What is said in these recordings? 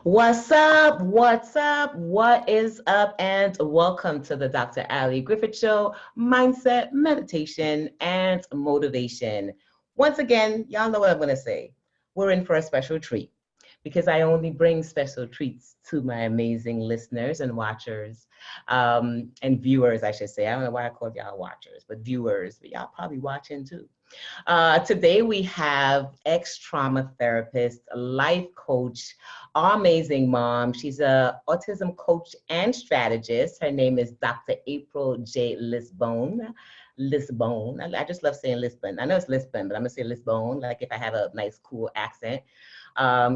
What's up? What's up? What is up? And welcome to the Dr.Ali Griffith Show, Mindset, Meditation, and Motivation. Once again, y'all know what I'm going to say. We're in for a special treat because I only bring special treats to my amazing listeners and watchers and viewers, I should say. I don't know why I called y'all watchers, but viewers, but y'all probably watching too. Today we have ex-trauma therapist, life coach, amazing mom. She's a autism coach and strategist. Her name is Dr. April J. Lisbon. Lisbon. I just love saying Lisbon. I know it's Lisbon, but I'm gonna say Lisbon, like if I have a nice, cool accent.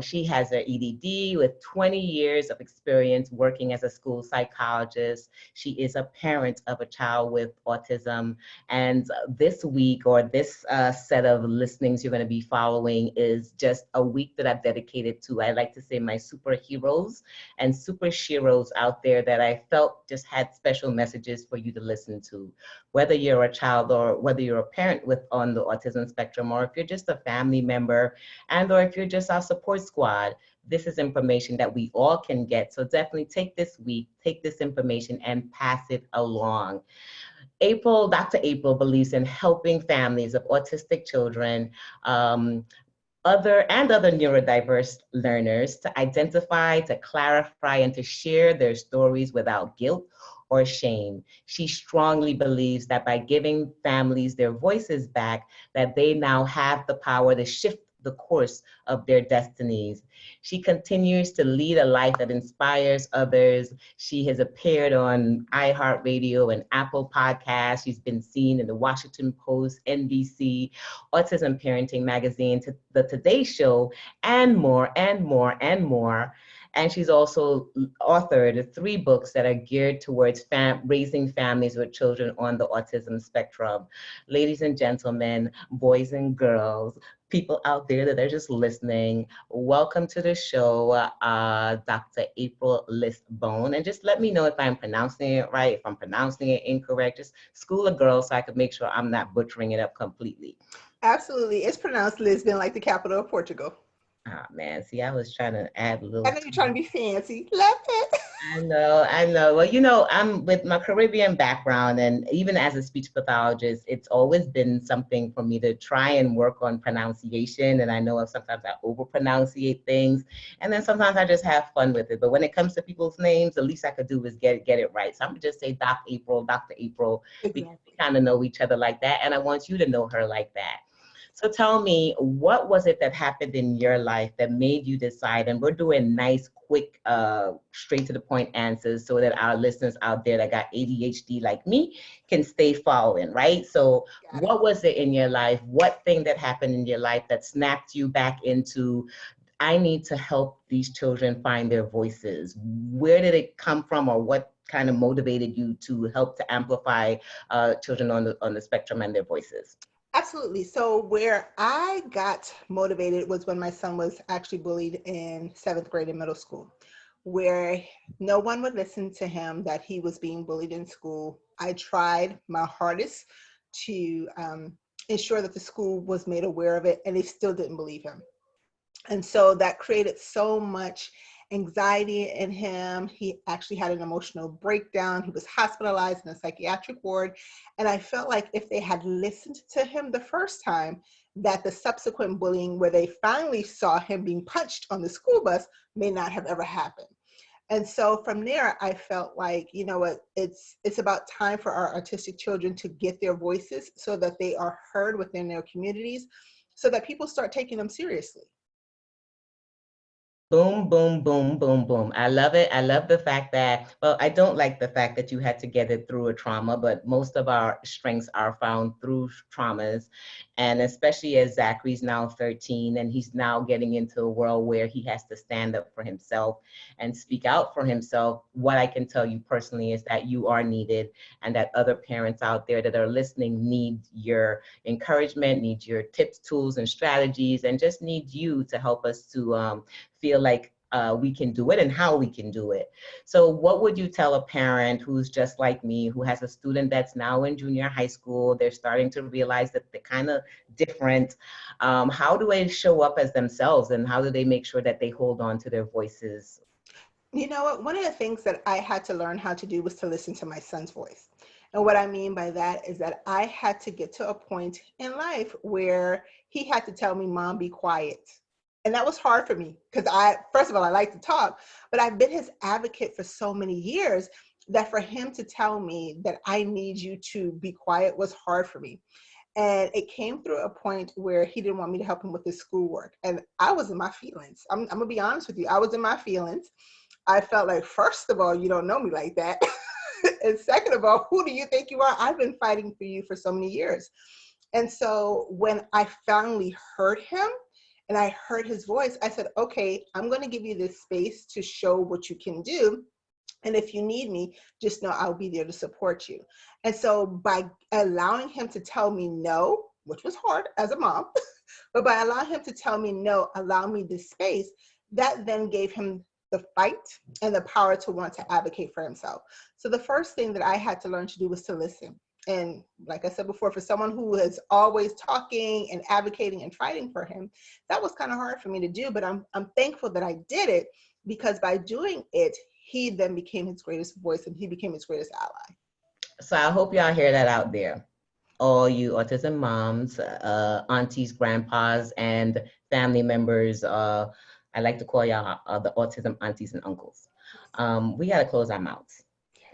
She has her EDD with 20 years of experience working as a school psychologist. She is a parent of a child with autism. And this week, or this set of listenings you're going to be following, is just a week that I've dedicated to, I like to say, my superheroes and super sheroes out there that I felt just had special messages for you to listen to. Whether you're a child or whether you're a parent with on the autism spectrum, or if you're just a family member, and or if you're just our support squad, this is information that we all can get. So definitely take this week, take this information and pass it along. Dr. April believes in helping families of autistic children, other neurodiverse learners to identify, to clarify, and to share their stories without guilt or shame. She strongly believes that by giving families their voices back, that they now have the power to shift the course of their destinies. She continues to lead a life that inspires others. She has appeared on iHeartRadio and Apple Podcasts. She's been seen in the Washington Post, NBC, Autism Parenting Magazine, the Today Show, and more and more and more. And she's also authored 3 books that are geared towards raising families with children on the autism spectrum. Ladies and gentlemen, boys and girls, people out there that are just listening, welcome to the show, Dr. April Lisbon. And just let me know if I'm pronouncing it right, if I'm pronouncing it incorrect. Just school a girl so I can make sure I'm not butchering it up completely. Absolutely. It's pronounced Lisbon, like the capital of Portugal. Ah, man, see, I was trying to add a little. I know you're trying to be fancy. Love it. I know. Well, you know, I'm with my Caribbean background, and even as a speech pathologist, it's always been something for me to try and work on pronunciation. And I know sometimes I overpronunciate things, and then sometimes I just have fun with it. But when it comes to people's names, the least I could do is get it right. So I'm gonna just say Dr. April, Exactly. because we kind of know each other like that, and I want you to know her like that. So tell me, what was it that happened in your life that made you decide, and we're doing nice, quick, straight to the point answers so that our listeners out there that got ADHD like me can stay following, right? So what was it in your life? What thing that happened in your life that snapped you back into, I need to help these children find their voices? Where did it come from, or what kind of motivated you to help to amplify children on the spectrum and their voices? Absolutely. So where I got motivated was when my son was actually bullied in 7th grade in middle school, where no one would listen to him, that he was being bullied in school. I tried my hardest to ensure that the school was made aware of it, and they still didn't believe him. And so that created so much anxiety in him. He actually had an emotional breakdown. He was hospitalized in a psychiatric ward. And I felt like if they had listened to him the first time, that the subsequent bullying, where they finally saw him being punched on the school bus, may not have ever happened. And so from there, I felt like, you know what, it's about time for our autistic children to get their voices so that they are heard within their communities, so that people start taking them seriously. Boom, boom, boom, boom, boom. I love it. I love the fact that, well, I don't like the fact that you had to get it through a trauma, but most of our strengths are found through traumas. And especially as Zachary's now 13 and he's now getting into a world where he has to stand up for himself and speak out for himself. What I can tell you personally is that you are needed, and that other parents out there that are listening need your encouragement, need your tips, tools, and strategies, and just need you to help us to feel like we can do it and how we can do it. So what would you tell a parent who's just like me, who has a student that's now in junior high school, they're starting to realize that they're kind of different. How do they show up as themselves, and how do they make sure that they hold on to their voices? You know what? One of the things that I had to learn how to do was to listen to my son's voice. And what I mean by that is that I had to get to a point in life where he had to tell me, Mom, be quiet. And that was hard for me because first of all, I like to talk, but I've been his advocate for so many years that for him to tell me that I need you to be quiet was hard for me. And it came through a point where he didn't want me to help him with his schoolwork. And I was in my feelings. I'm going to be honest with you. I was in my feelings. I felt like, first of all, you don't know me like that. And second of all, who do you think you are? I've been fighting for you for so many years. And so when I finally heard him and I heard his voice, I said, okay, I'm going to give you this space to show what you can do. And if you need me, just know I'll be there to support you. And so by allowing him to tell me no, which was hard as a mom, but by allowing him to tell me no, allow me this space, that then gave him the fight and the power to want to advocate for himself. So the first thing that I had to learn to do was to listen. And like I said before, for someone who is always talking and advocating and fighting for him, that was kind of hard for me to do, but I'm thankful that I did it, because by doing it, he then became his greatest voice and he became his greatest ally. So I hope y'all hear that out there. All you autism moms, aunties, grandpas, and family members. I like to call y'all the autism aunties and uncles. We got to close our mouths.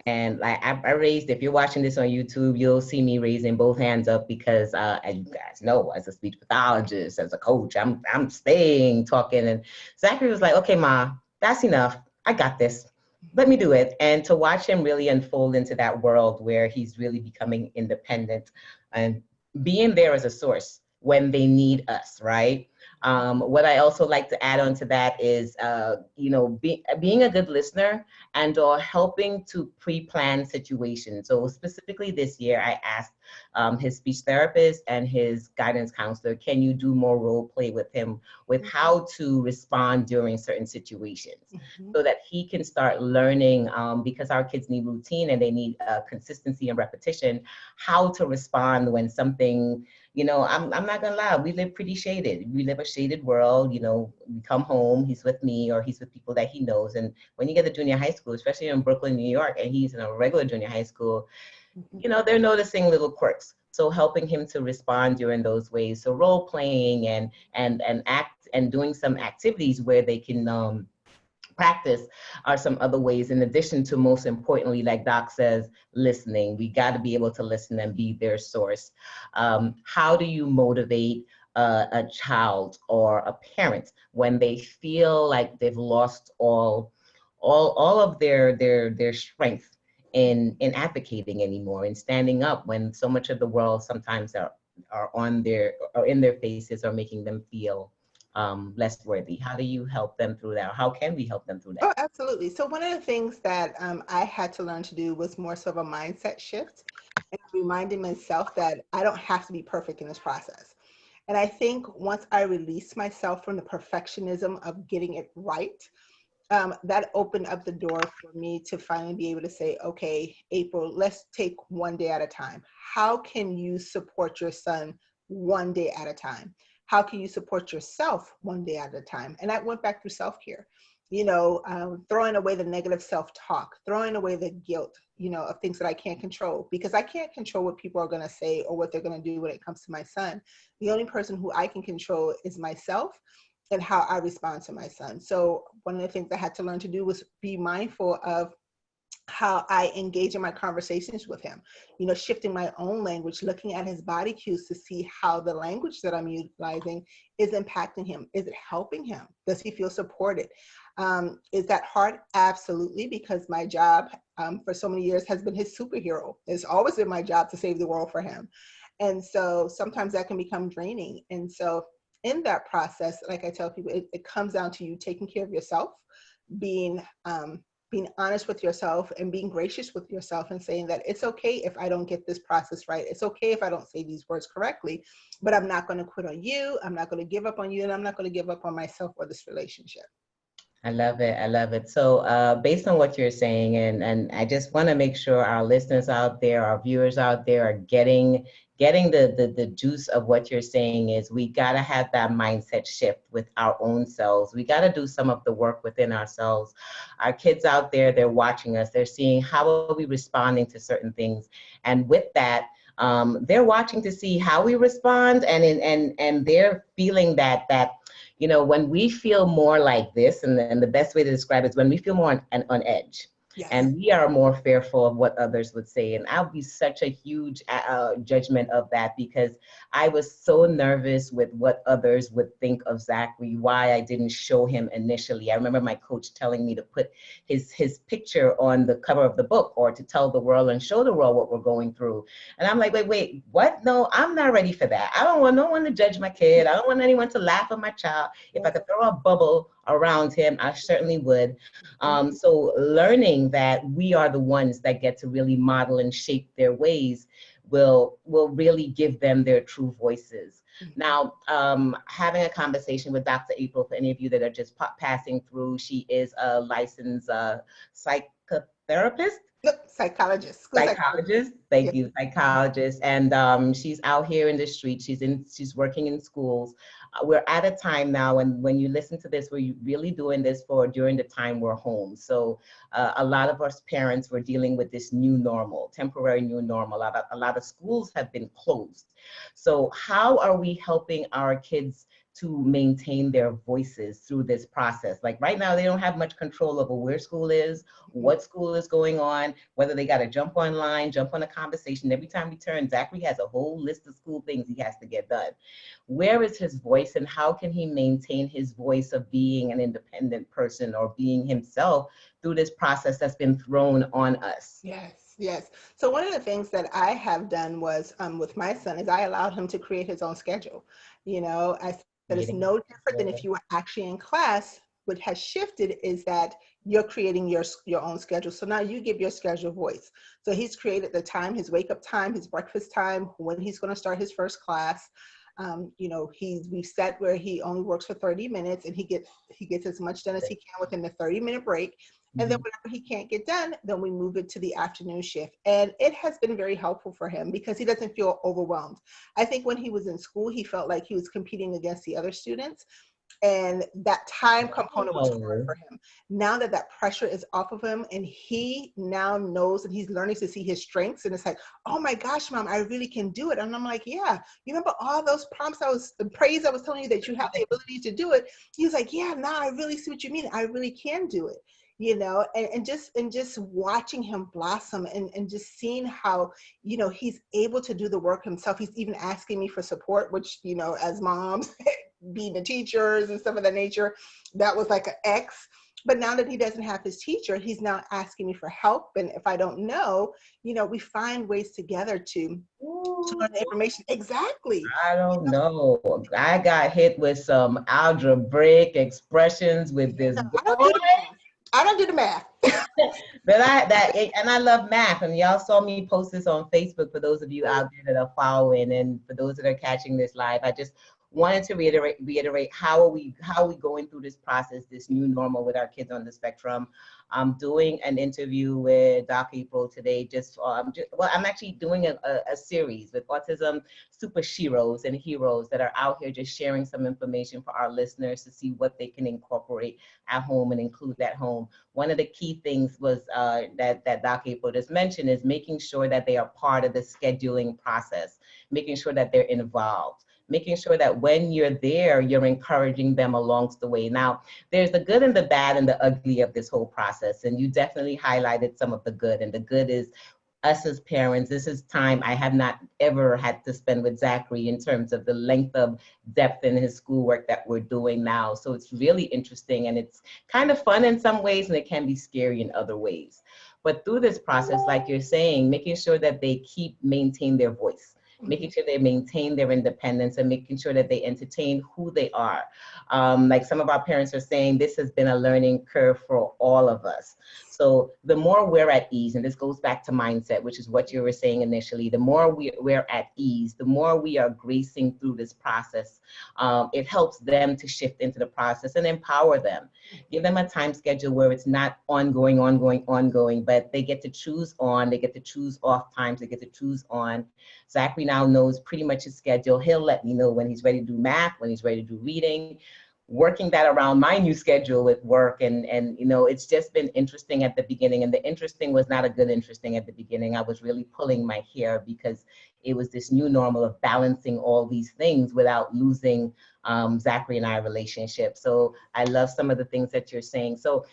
And like I raised, if you're watching this on YouTube, you'll see me raising both hands up because, as you guys know, as a speech pathologist, as a coach, I'm staying talking. And Zachary was like, "Okay, Ma, that's enough. I got this. Let me do it." And to watch him really unfold into that world where he's really becoming independent and being there as a source when they need us, right? What I also like to add on to that is, being a good listener and or helping to pre-plan situations. So specifically this year, I asked his speech therapist and his guidance counselor, can you do more role play with him with how to respond during certain situations, so that he can start learning, because our kids need routine and they need consistency and repetition, how to respond when something, I'm not gonna lie, we live pretty shaded. We live a shaded world. We come home, he's with me or he's with people that he knows. And when you get to junior high school, especially in Brooklyn, New York, and he's in a regular junior high school, they're noticing little quirks. So helping him to respond during those ways. So role playing and act and doing some activities where they can practice are some other ways, in addition to, most importantly, like Doc says, listening. We got to be able to listen and be their source. How do you motivate a child or a parent when they feel like they've lost all of their strength in advocating anymore and standing up, when so much of the world sometimes are in their faces or making them feel less worthy? How do you help them through that? How can we help them through that? Oh, absolutely. So one of the things that I had to learn to do was more so of a mindset shift, and reminding myself that I don't have to be perfect in this process. And I think once I released myself from the perfectionism of getting it right, that opened up the door for me to finally be able to say, okay, April, let's take one day at a time. How can you support your son one day at a time? How can you support yourself one day at a time? And I went back through self-care, throwing away the negative self-talk, throwing away the guilt, of things that I can't control, because I can't control what people are going to say or what they're going to do when it comes to my son. The only person who I can control is myself and how I respond to my son. So one of the things I had to learn to do was be mindful of how I engage in my conversations with him, shifting my own language, looking at his body cues to see how the language that I'm utilizing is impacting him. Is it helping him? Does he feel supported? Is that hard? Absolutely, because my job for so many years has been his superhero. It's always been my job to save the world for him. And so sometimes that can become draining. And so in that process, like I tell people, it comes down to you taking care of yourself, being honest with yourself and being gracious with yourself, and saying that it's okay if I don't get this process right. It's okay if I don't say these words correctly, but I'm not going to quit on you. I'm not going to give up on you, and I'm not going to give up on myself or this relationship. I love it. I love it. So, based on what you're saying, and I just want to make sure our listeners out there, our viewers out there, are getting the juice of what you're saying. Is we got to have that mindset shift with our own selves. We got to do some of the work within ourselves. Our kids out there, they're watching us. They're seeing how are we responding to certain things, and with that. They're watching to see how we respond, and they're feeling that when we feel more like this, and the best way to describe it is when we feel more on edge. Yes. And we are more fearful of what others would say. And I'll be such a huge judgment of that, because I was so nervous with what others would think of Zachary, why I didn't show him initially. I remember my coach telling me to put his picture on the cover of the book, or to tell the world and show the world what we're going through. And I'm like, wait, what? No, I'm not ready for that. I don't want no one to judge my kid. I don't want anyone to laugh at my child. If I could throw a bubble around him, I certainly would. So learning that we are the ones that get to really model and shape their ways will really give them their true voices. Now, having a conversation with Dr. April, for any of you that are just passing through, she is a licensed psychotherapist. Yep, psychologist. School Psychologist, thank you, psychologist, and she's out here in the street. She's working in schools. We're at a time now, and when you listen to this, we're really doing this for during the time we're home. So a lot of us parents were dealing with this new normal, temporary new normal. A lot of schools have been closed. So how are we helping our kids to maintain their voices through this process? Like right now, they don't have much control over where school is, what school is going on, whether they got to jump online, jump on a conversation. Every time we turn, Zachary has a whole list of school things he has to get done. Where is his voice, and how can he maintain his voice of being an independent person or being himself through this process that's been thrown on us? Yes, yes. So one of the things that I have done was with my son is I allowed him to create his own schedule. I said it's no different than if you were actually in class. What has shifted is that you're creating your own schedule. So now you give your schedule voice. So he's created the time, his wake up time, his breakfast time, when he's going to start his first class. We've set where he only works for 30 minutes, and he gets as much done as he can within the 30-minute break. And then whatever he can't get done, then we move it to the afternoon shift. And it has been very helpful for him because he doesn't feel overwhelmed. I think when he was in school, he felt like he was competing against the other students. And that time component was hard for him. Now that pressure is off of him, and he now knows, and he's learning to see his strengths, and it's like, oh my gosh, Mom, I really can do it. And I'm like, yeah, you remember all those prompts the praise I was telling you that you have the ability to do it? He was like, yeah, now I really see what you mean. I really can do it. And just watching him blossom, and just seeing how, he's able to do the work himself. He's even asking me for support, which, as moms, being the teachers and stuff of that nature, that was like an X. But now that he doesn't have his teacher, he's now asking me for help. And if I don't know, we find ways together to learn the information. Exactly. I don't know. I got hit with some algebraic expressions with this boy. I don't do the math. And I love math, and y'all saw me post this on Facebook for those of you out there that are following, and for those that are catching this live. I just wanted to reiterate how are we going through this process, this new normal with our kids on the spectrum. I'm doing an interview with Dr. April today. I'm actually doing a series with autism super sheroes and heroes that are out here just sharing some information for our listeners to see what they can incorporate at home and include at home. One of the key things was that Dr. April just mentioned is making sure that they are part of the scheduling process, making sure that they're involved, making sure that when you're there, you're encouraging them along the way. Now, there's the good and the bad and the ugly of this whole process, and you definitely highlighted some of the good, and the good is us as parents. This is time I have not ever had to spend with Zachary in terms of the length of depth in his schoolwork that we're doing now. So it's really interesting, and it's kind of fun in some ways, and it can be scary in other ways. But through this process, like you're saying, making sure that they maintain their voice, making sure they maintain their independence, and making sure that they entertain who they are. Like some of our parents are saying, this has been a learning curve for all of us. So the more we're at ease, and this goes back to mindset, which is what you were saying initially, the more we're at ease, the more we are gracing through this process, it helps them to shift into the process and empower them. Give them a time schedule where it's not ongoing, but they get to choose on, they get to choose off times, they get to choose on. Zachary now knows pretty much his schedule. He'll let me know when he's ready to do math, when he's ready to do reading, working that around my new schedule with work. And it's just been interesting at the beginning. And the interesting was not a good interesting at the beginning. I was really pulling my hair because it was this new normal of balancing all these things without losing Zachary and I relationship. So I love some of the things that you're saying. So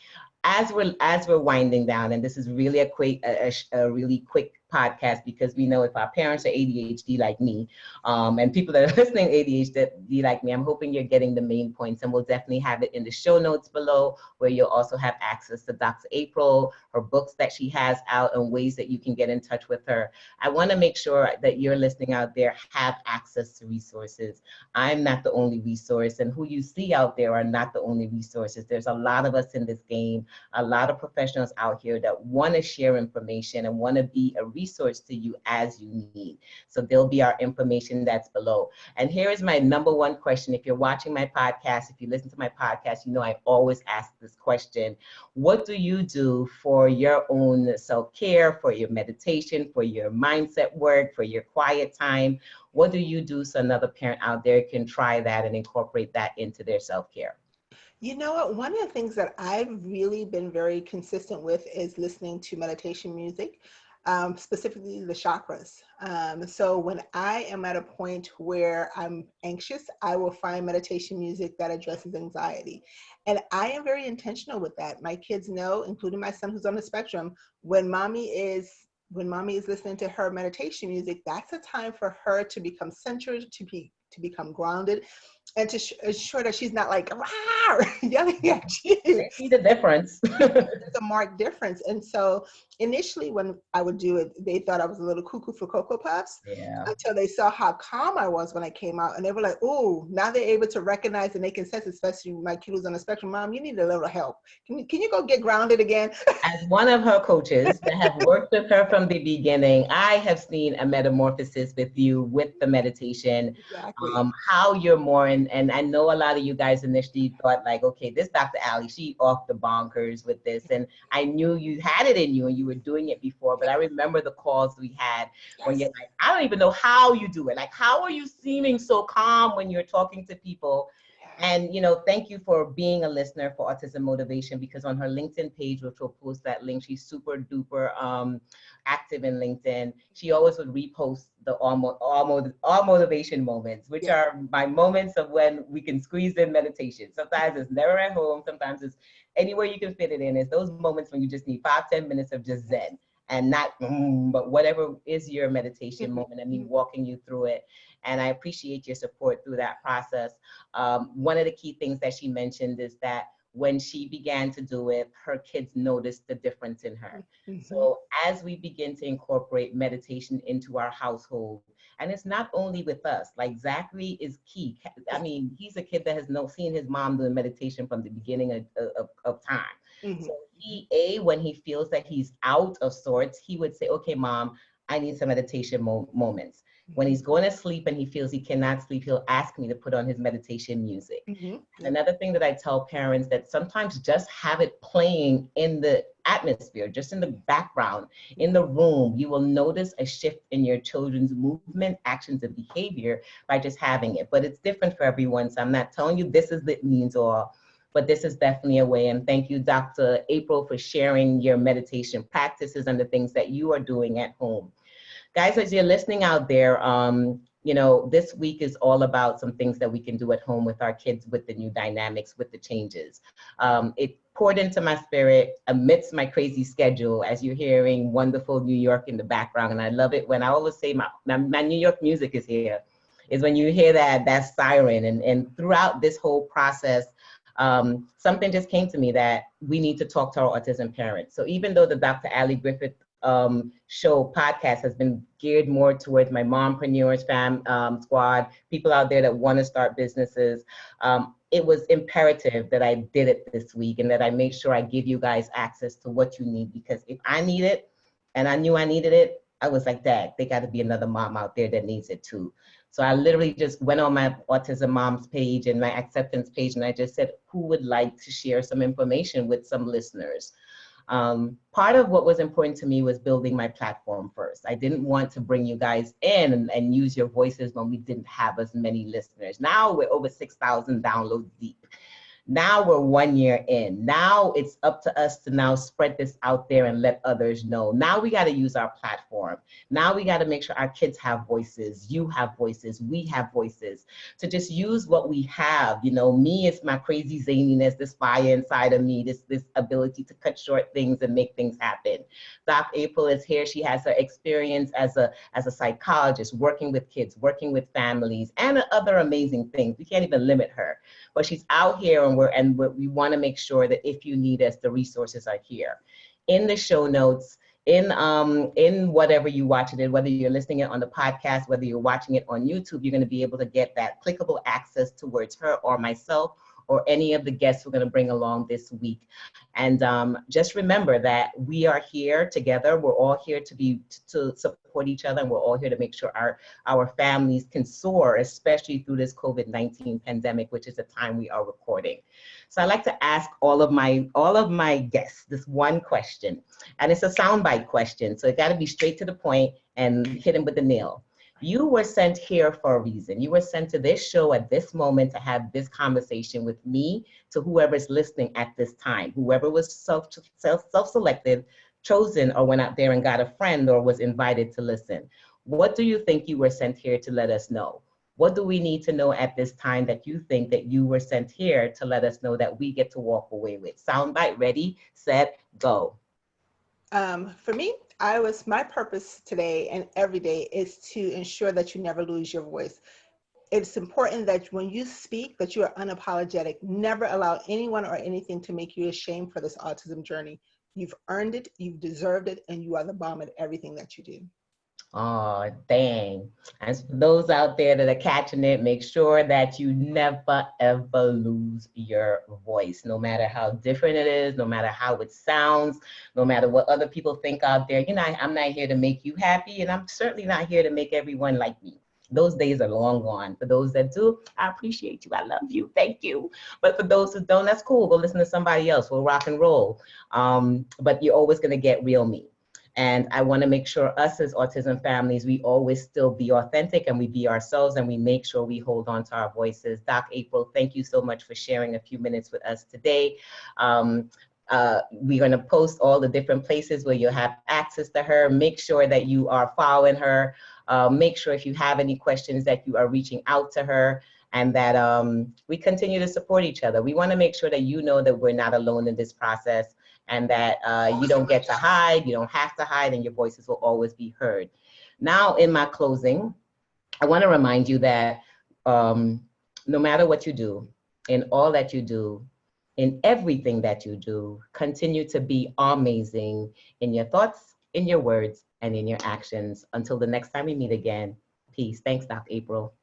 as we're winding down, and this is really a really quick podcast, because we know if our parents are ADHD like me, and people that are listening ADHD like me, I'm hoping you're getting the main points, and we'll definitely have it in the show notes below, where you'll also have access to Dr. April, her books that she has out, and ways that you can get in touch with her. I want to make sure that you're listening out there have access to resources. I'm not the only resource, and who you see out there are not the only resources. There's a lot of us in this game, a lot of professionals out here that want to share information and want to be a resource to you as you need. So there'll be our information that's below. And here is my number one question. If you're watching my podcast, if you listen to my podcast, you know I always ask this question. What do you do for your own self-care, for your meditation, for your mindset work, for your quiet time? What do you do so another parent out there can try that and incorporate that into their self-care? You know what? One of the things that I've really been very consistent with is listening to meditation music, specifically the chakras. So when I am at a point where I'm anxious, I will find meditation music that addresses anxiety. And I am very intentional with that. My kids know, including my son who's on the spectrum, when mommy is listening to her meditation music, that's a time for her to become centered, to become grounded, and to ensure that she's not like yelling at you. They see the difference. There's a marked difference. And so initially when I would do it, they thought I was a little cuckoo for Cocoa Puffs, until they saw how calm I was when I came out. And they were like, oh, now they're able to recognize and they can sense, especially my kid who's on the spectrum, Mom, you need a little help. Can you go get grounded again? As one of her coaches that have worked with her from the beginning, I have seen a metamorphosis with you with the meditation. Exactly. How you're more, and I know a lot of you guys initially thought like, okay, this Dr.Ali, she off the bonkers with this. And I knew you had it in you and you were doing it before, but I remember the calls we had when you're like, I don't even know how you do it. Like, how are you seeming so calm when you're talking to people? And, thank you for being a listener for Autism Motivation, because on her LinkedIn page, which we'll post that link, she's super duper active in LinkedIn. She always would repost the all motivation moments, which are my moments of when we can squeeze in meditation. Sometimes it's never at home. Sometimes it's anywhere you can fit it in. It's those moments when you just need 5-10 minutes of just Zen. And not, but whatever is your meditation moment, and me walking you through it. And I appreciate your support through that process. One of the key things that she mentioned is that when she began to do it, her kids noticed the difference in her. So as we begin to incorporate meditation into our household, and it's not only with us, like Zachary is key. I mean, he's a kid that has seen his mom doing meditation from the beginning of time. So when he feels that he's out of sorts, he would say, okay, Mom, I need some meditation moments. When he's going to sleep and he feels he cannot sleep, he'll ask me to put on his meditation music. Another thing that I tell parents, that sometimes just have it playing in the atmosphere, just in the background, in the room, you will notice a shift in your children's movement, actions, and behavior by just having it. But it's different for everyone. So I'm not telling you this is the means all, but this is definitely a way. And thank you, Dr. April, for sharing your meditation practices and the things that you are doing at home. Guys, as you're listening out there, this week is all about some things that we can do at home with our kids, with the new dynamics, with the changes. It poured into my spirit amidst my crazy schedule, as you're hearing wonderful New York in the background. And I love it when I always say my New York music is here, is when you hear that siren. And throughout this whole process, something just came to me that we need to talk to our autism parents. So even though the Dr.Ali Griffith show podcast has been geared more towards my mompreneurs squad, people out there that want to start businesses. It was imperative that I did it this week and that I make sure I give you guys access to what you need, because if I need it and I knew I needed it, I was like, Dad, they got to be another mom out there that needs it too. So I literally just went on my Autism Moms page and my acceptance page, and I just said, who would like to share some information with some listeners? Part of what was important to me was building my platform first. I didn't want to bring you guys in and use your voices when we didn't have as many listeners. Now we're over 6,000 downloads deep. Now we're 1 year in. Now it's up to us to now spread this out there and let others know. Now we got to use our platform. Now we got to make sure our kids have voices. You have voices. We have voices. To just use what we have. You know, me, it's my crazy zaniness, this fire inside of me, this ability to cut short things and make things happen. Doc April is here. She has her experience as a psychologist, working with kids, working with families, and other amazing things. We can't even limit her. But she's out here, and we want to make sure that if you need us, the resources are here. In the show notes, in whatever you watch it in, whether you're listening it on the podcast, whether you're watching it on YouTube, you're going to be able to get that clickable access towards her or myself or any of the guests we're going to bring along this week. And just remember that we are here together. We're all here to support each other, and we're all here to make sure our families can soar, especially through this COVID-19 pandemic, which is the time we are recording. So I'd like to ask all of my guests this one question, and it's a soundbite question, so it got to be straight to the point and hit them with the nail. You were sent here for a reason. You were sent to this show at this moment to have this conversation with me, to whoever's listening at this time, whoever was self-selected, chosen, or went out there and got a friend or was invited to listen. What do you think you were sent here to let us know? What do we need to know at this time that you think that you were sent here to let us know that we get to walk away with? Soundbite, ready, set, go. For me, my purpose today and every day is to ensure that you never lose your voice. It's important that when you speak, that you are unapologetic. Never allow anyone or anything to make you ashamed for this autism journey. You've earned it, you've deserved it, and you are the bomb at everything that you do. Oh, dang. And for those out there that are catching it, make sure that you never, ever lose your voice, no matter how different it is, no matter how it sounds, no matter what other people think out there. You know, I'm not here to make you happy, and I'm certainly not here to make everyone like me. Those days are long gone. For those that do, I appreciate you. I love you. Thank you. But for those who don't, that's cool. Go listen to somebody else. We'll rock and roll. But you're always going to get real me. And I want to make sure us as autism families, we always still be authentic and we be ourselves, and we make sure we hold on to our voices. Doc April, thank you so much for sharing a few minutes with us today. We're going to post all the different places where you'll have access to her. Make sure that you are following her. Make sure if you have any questions that you are reaching out to her, and that we continue to support each other. We want to make sure that you know that we're not alone in this process, and that you don't get to hide, you don't have to hide, and your voices will always be heard. Now, in my closing, I want to remind you that no matter what you do, in all that you do, in everything that you do, continue to be amazing in your thoughts, in your words, and in your actions. Until the next time we meet again, peace. Thanks, Dr. April.